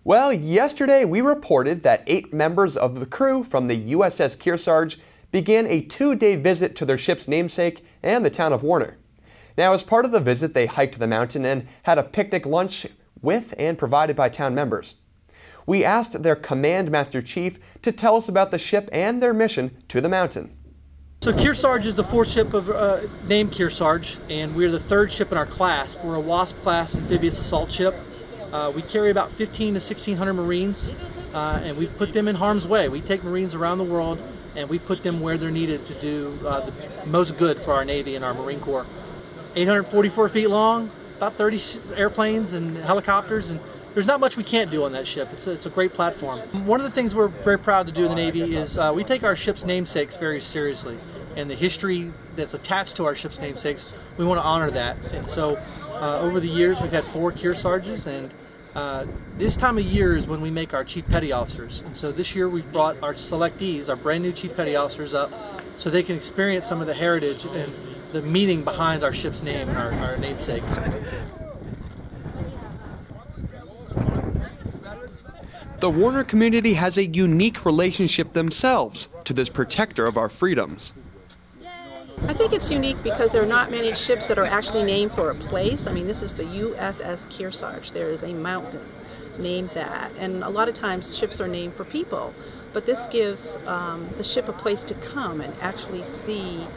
Well, yesterday we reported that 8 members of the crew from the USS Kearsarge began a 2-day visit to their ship's namesake and the town of Warner. Now, as part of the visit, they hiked the mountain and had a picnic lunch with and provided by town members. We asked their Command Master Chief to tell us about the ship and their mission to the mountain. So Kearsarge is the 4th ship named Kearsarge, and we're the 3rd ship in our class. We're a WASP-class amphibious assault ship. We carry about 1,500 to 1,600 Marines, and we put them in harm's way. We take Marines around the world, and we put them where they're needed to do the most good for our Navy and our Marine Corps. 844 feet long, about 30 airplanes and helicopters, and there's not much we can't do on that ship. It's a great platform. One of the things we're very proud to do in the Navy is we take our ship's namesakes very seriously, and the history that's attached to our ship's namesakes, we want to honor that. And so over the years we've had 4 Kearsarges, and this time of year is when we make our Chief Petty Officers. And so this year we've brought our selectees, our brand new Chief Petty Officers, up so they can experience some of the heritage and the meaning behind our ship's name and our namesake. The Warner community has a unique relationship themselves to this protector of our freedoms. I think it's unique because there are not many ships that are actually named for a place. I mean, this is the USS Kearsarge. There is a mountain named that, and a lot of times ships are named for people, but this gives the ship a place to come and actually see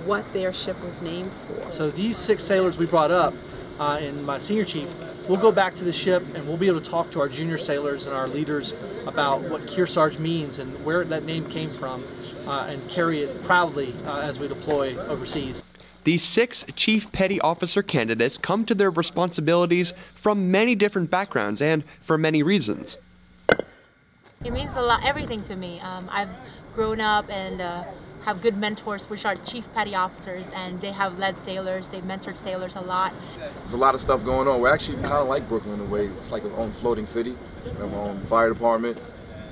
what their ship was named for. So these 6 sailors we brought up, and my senior chief, we'll go back to the ship and we'll be able to talk to our junior sailors and our leaders about what Kearsarge means and where that name came from, and carry it proudly as we deploy overseas. These 6 Chief Petty Officer candidates come to their responsibilities from many different backgrounds and for many reasons. It means a lot, everything to me. I've grown up and have good mentors, which are Chief Petty Officers, and they have led sailors, they've mentored sailors a lot. There's a lot of stuff going on. We're actually kind of like Brooklyn in a way. It's like our own floating city. We have our own fire department,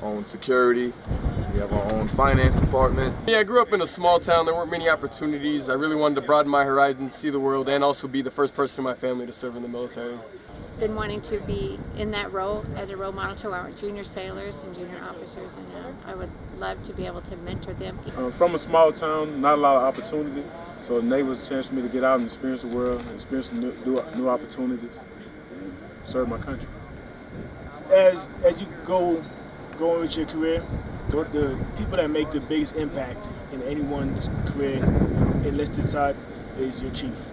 our own security, we have our own finance department. Yeah, I grew up in a small town. There weren't many opportunities. I really wanted to broaden my horizons, see the world, and also be the first person in my family to serve in the military. Been wanting to be in that role as a role model to our junior sailors and junior officers, and I would love to be able to mentor them. From a small town, not a lot of opportunity, so the Navy was a chance for me to get out and experience the world, experience new opportunities, and serve my country. As you go with your career, the people that make the biggest impact in anyone's career enlisted side is your chief.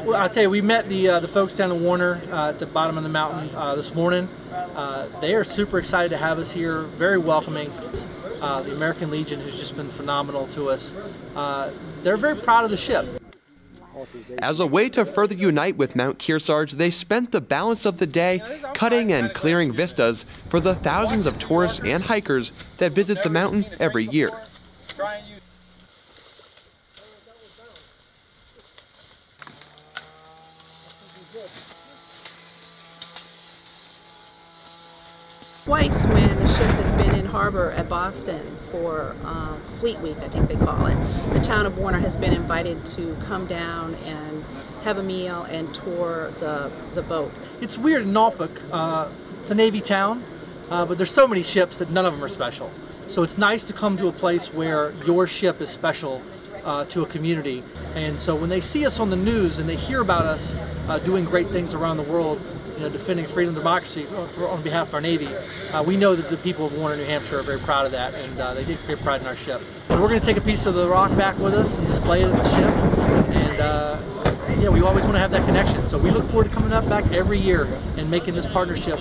Well, I'll tell you, we met the folks down in Warner at the bottom of the mountain this morning. They are super excited to have us here, very welcoming. The American Legion has just been phenomenal to us. They're very proud of the ship. As a way to further unite with Mount Kearsarge, they spent the balance of the day cutting and clearing vistas for the thousands of tourists and hikers that visit the mountain every year. Twice when the ship has been in harbor at Boston for Fleet Week, I think they call it, the town of Warner has been invited to come down and have a meal and tour the boat. It's weird in Norfolk, it's a Navy town, but there's so many ships that none of them are special. So it's nice to come to a place where your ship is special to a community. And so when they see us on the news and they hear about us doing great things around the world, defending freedom and democracy on behalf of our Navy, we know that the people of Warner, New Hampshire are very proud of that, and they take great pride in our ship. And we're going to take a piece of the rock back with us and display it in the ship, and yeah, we always want to have that connection. So we look forward to coming up back every year and making this partnership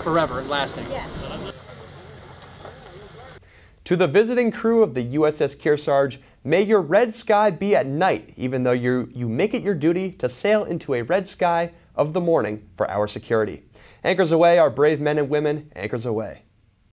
forever and lasting. To the visiting crew of the USS Kearsarge, may your red sky be at night, even though you make it your duty to sail into a red sky of the morning for our security. Anchors away, our brave men and women, anchors away.